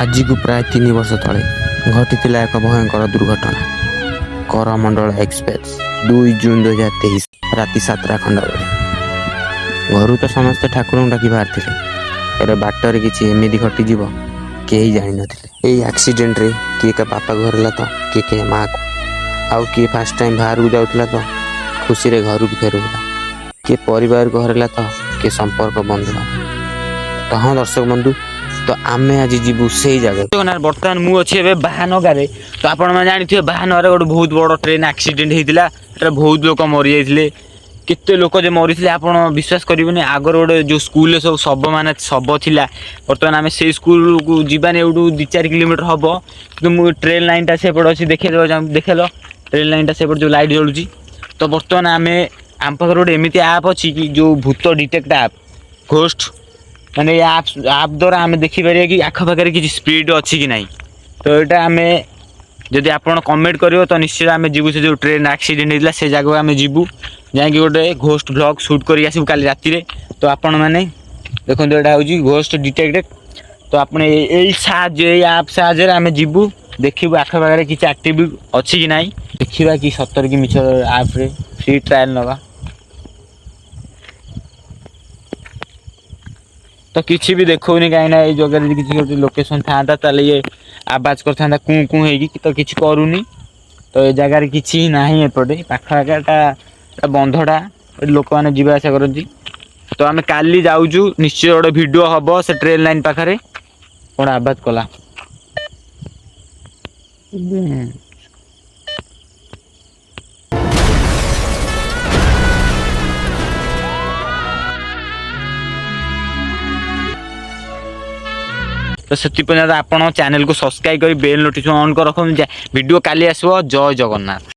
आज को प्राय 3 वर्ष तले घटी एक भयंकर दुर्घटना। करमंडल एक्सप्रेस 2 जून 2023 राति 7टा खंड बेले घर तो समस्ते ठाकुर डाकी बाहर थे। बाटर किसी एमती घटी कहीं जान नी एक्सीडेंट रे किए बापा घर तो किए माँ को आउ किए फास्ट टाइम बाहर को जाऊला तो खुशी रे घर को फेरुला किए परिवार को हरला तो किए संपर्क बंधु। तो हाँ दर्शक बंधु तो आम आज जीवु से जगह बर्तमान मुझे बाहानगारे तो आपने जानी बाहानगारे गोटे बहुत बड़ ट्रेन एक्सीडेंट होता बहुत लोग मरी जाते केते लोक जो मरी थे आप विश्वास करेंगे आगर गोटे जो स्कूल सब शब मान शब थिला बर्तमान आम से स्कूल को जीवानी एवटू 2-4 किलोमीटर हम कि ट्रेन लाइन टा सेपट अच्छी देखेल ट्रेन लाइन टा सेपट जो लाइट जलुची। तो बर्तमान आम आम पाखे गोटे एमती आप अच्छी कि जो भूत डिटेक्ट आप घोस्ट माने आप द्वारा आम देखिपर कि आखपाखे किसी स्पीड अच्छी कि नहीं। तो यहाँ आम जदि आप कमेंट कर तो निश्चय आम जीवु से जो ट्रेन एक्सीडेंट होता से जगह आम जीवु जाकि गोटे घोस्ट ब्लॉग शूट कर आसबू काली राति। तो आपण मैंने देखो यहाँ हूँ घोस्ट डिटेक्ट। तो आपने यही आप साहाଯ୍य आम जीवु देखू आखपाखे किसी एक्टिव अच्छी कि नहीं देखा कि सतर कि मिछ आप फ्री ट्रायल नवा। तो किसी भी देखोनी कहीं जगह किसी गोटे लोकेशन था ये आवाज करता कूँ कूँ हो तो किसी करूनी। तो ये जगार किसी ना एपटे पाखाटा बंधटा लोक मैंने जीवा आसा करती। तो आम काली जाऊँ निश्चय गोटे वीडियो हम से ट्रेन लाइन पाखे कौन आवाज कला तो से आप चैनल को सब्सक्राइब कर बेल नोटिफिकेशन ऑन कर रख वीडियो काली आसो। जय जगन्नाथ।